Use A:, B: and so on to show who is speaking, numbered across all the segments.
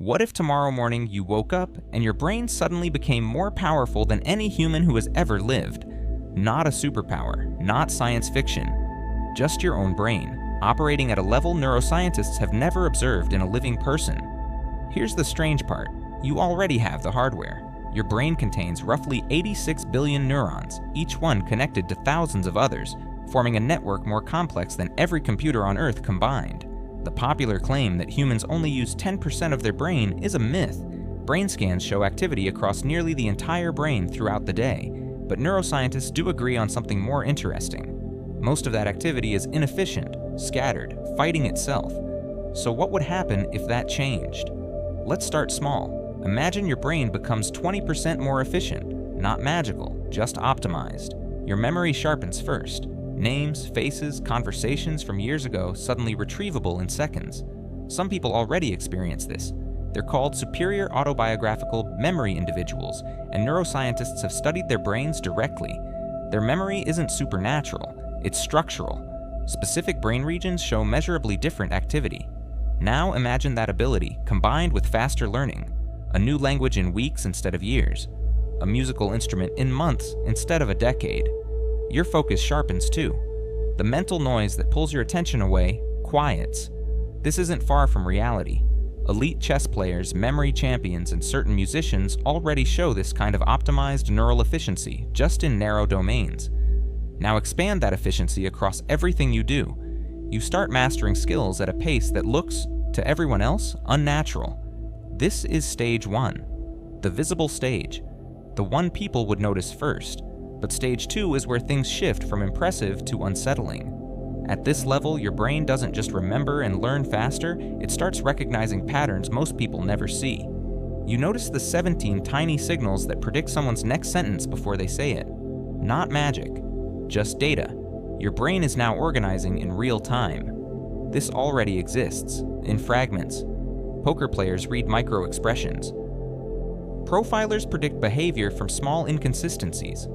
A: What if tomorrow morning you woke up and your brain suddenly became more powerful than any human who has ever lived? Not a superpower, not science fiction, just your own brain, operating at a level neuroscientists have never observed in a living person. Here's the strange part. You already have the hardware. Your brain contains roughly 86 billion neurons, each one connected to thousands of others, forming a network more complex than every computer on Earth combined. The popular claim that humans only use 10% of their brain is a myth. Brain scans show activity across nearly the entire brain throughout the day, but neuroscientists do agree on something more interesting. Most of that activity is inefficient, scattered, fighting itself. So what would happen if that changed? Let's start small. Imagine your brain becomes 20% more efficient, not magical, just optimized. Your memory sharpens first. Names, faces, conversations from years ago suddenly retrievable in seconds. Some people already experience this. They're called superior autobiographical memory individuals, and neuroscientists have studied their brains directly. Their memory isn't supernatural, it's structural. Specific brain regions show measurably different activity. Now imagine that ability combined with faster learning, a new language in weeks instead of years, a musical instrument in months instead of a decade. Your focus sharpens too. The mental noise that pulls your attention away quiets. This isn't far from reality. Elite chess players, memory champions, and certain musicians already show this kind of optimized neural efficiency just in narrow domains. Now expand that efficiency across everything you do. You start mastering skills at a pace that looks, to everyone else, unnatural. This is stage 1, the visible stage, the one people would notice first. But stage 2 is where things shift from impressive to unsettling. At this level, your brain doesn't just remember and learn faster, it starts recognizing patterns most people never see. You notice the 17 tiny signals that predict someone's next sentence before they say it. Not magic, just data. Your brain is now organizing in real time. This already exists, in fragments. Poker players read micro-expressions. Profilers predict behavior from small inconsistencies.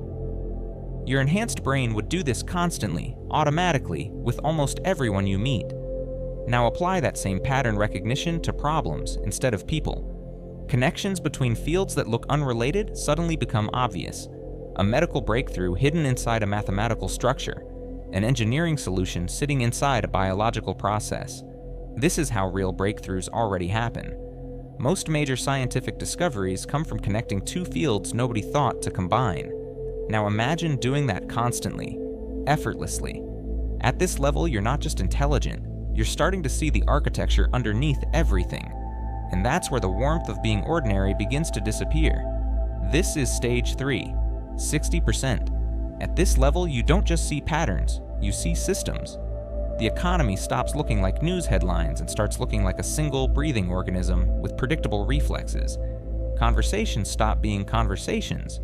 A: Your enhanced brain would do this constantly, automatically, with almost everyone you meet. Now apply that same pattern recognition to problems instead of people. Connections between fields that look unrelated suddenly become obvious. A medical breakthrough hidden inside a mathematical structure. An engineering solution sitting inside a biological process. This is how real breakthroughs already happen. Most major scientific discoveries come from connecting two fields nobody thought to combine. Now imagine doing that constantly, effortlessly. At this level, you're not just intelligent, you're starting to see the architecture underneath everything. And that's where the warmth of being ordinary begins to disappear. This is stage 3, 60%. At this level, you don't just see patterns, you see systems. The economy stops looking like news headlines and starts looking like a single breathing organism with predictable reflexes. Conversations stop being conversations.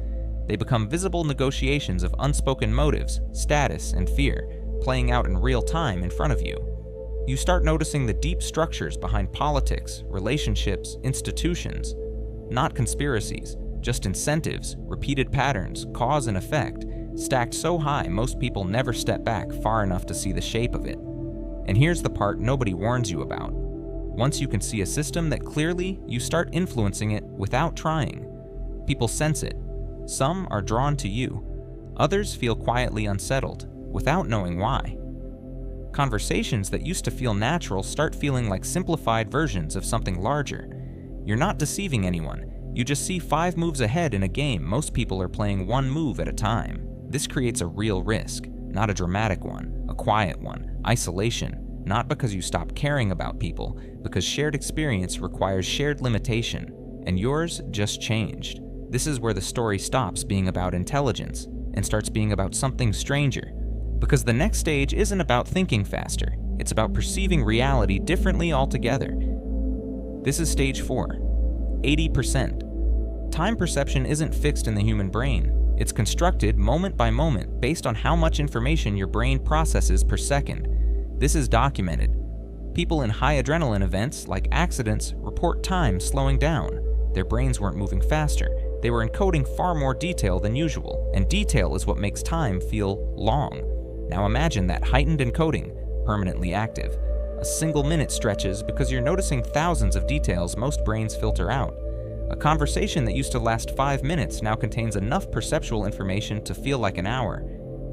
A: They become visible negotiations of unspoken motives, status, and fear, playing out in real time in front of you. You start noticing the deep structures behind politics, relationships, institutions. Not conspiracies, just incentives, repeated patterns, cause and effect, stacked so high most people never step back far enough to see the shape of it. And here's the part nobody warns you about. Once you can see a system that clearly, you start influencing it without trying. People sense it. Some are drawn to you. Others feel quietly unsettled, without knowing why. Conversations that used to feel natural start feeling like simplified versions of something larger. You're not deceiving anyone. You just see 5 moves ahead in a game most people are playing 1 move at a time. This creates a real risk, not a dramatic one, a quiet one, isolation, not because you stop caring about people, because shared experience requires shared limitation, and yours just changed. This is where the story stops being about intelligence and starts being about something stranger. Because the next stage isn't about thinking faster, it's about perceiving reality differently altogether. This is stage 4, 80%. Time perception isn't fixed in the human brain. It's constructed moment by moment based on how much information your brain processes per second. This is documented. People in high adrenaline events, like accidents, report time slowing down. Their brains weren't moving faster. They were encoding far more detail than usual, and detail is what makes time feel long. Now imagine that heightened encoding, permanently active. A A single minute stretches because you're noticing thousands of details most brains filter out. A conversation that used to last 5 minutes now contains enough perceptual information to feel like an hour.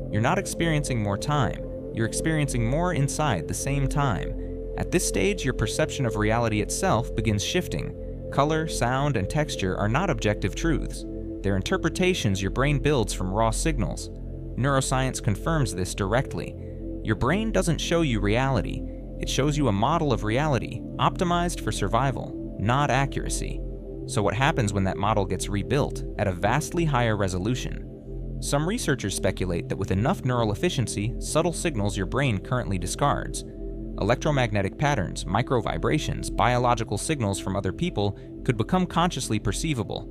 A: You're not experiencing more time, you're experiencing more inside the same time. At this stage, your perception of reality itself begins shifting. Color, sound, and texture are not objective truths. They're interpretations your brain builds from raw signals. Neuroscience confirms this directly. Your brain doesn't show you reality. It shows you a model of reality, optimized for survival, not accuracy. So what happens when that model gets rebuilt at a vastly higher resolution? Some researchers speculate that with enough neural efficiency, subtle signals your brain currently discards, electromagnetic patterns, microvibrations, biological signals from other people could become consciously perceivable.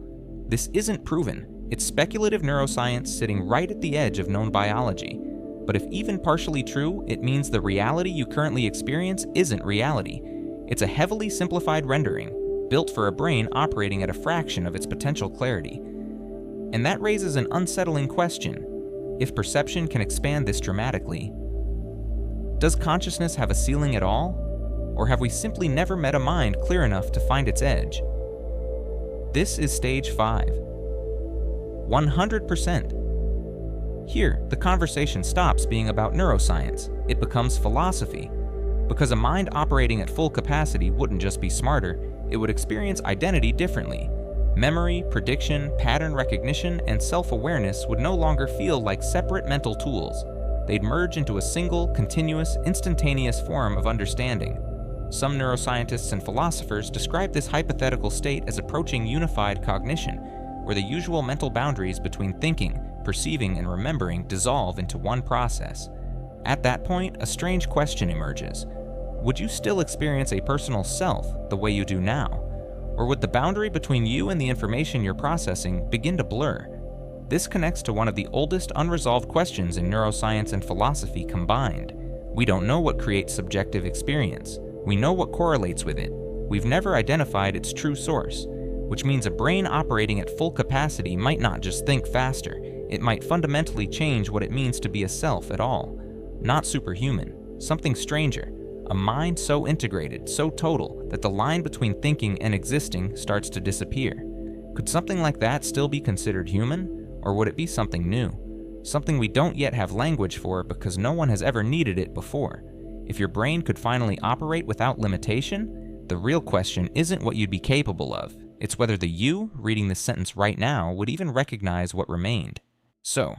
A: This isn't proven. It's speculative neuroscience sitting right at the edge of known biology. But if even partially true, it means the reality you currently experience isn't reality. It's a heavily simplified rendering, built for a brain operating at a fraction of its potential clarity. And that raises an unsettling question. If perception can expand this dramatically, does consciousness have a ceiling at all? Or have we simply never met a mind clear enough to find its edge? This is stage 5. 100%. Here, the conversation stops being about neuroscience. It becomes philosophy. Because a mind operating at full capacity wouldn't just be smarter, it would experience identity differently. Memory, prediction, pattern recognition, and self-awareness would no longer feel like separate mental tools. They'd merge into a single, continuous, instantaneous form of understanding. Some neuroscientists and philosophers describe this hypothetical state as approaching unified cognition, where the usual mental boundaries between thinking, perceiving, and remembering dissolve into one process. At that point, a strange question emerges. Would you still experience a personal self the way you do now? Or would the boundary between you and the information you're processing begin to blur? This connects to one of the oldest unresolved questions in neuroscience and philosophy combined. We don't know what creates subjective experience. We know what correlates with it. We've never identified its true source, which means a brain operating at full capacity might not just think faster. It might fundamentally change what it means to be a self at all. Not superhuman, something stranger. A mind so integrated, so total, that the line between thinking and existing starts to disappear. Could something like that still be considered human? Or would it be something new? Something we don't yet have language for because no one has ever needed it before. If your brain could finally operate without limitation, the real question isn't what you'd be capable of. It's whether the you reading this sentence right now would even recognize what remained. So,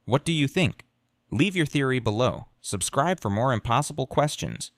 A: what do you think? Leave your theory below. Subscribe for more impossible questions.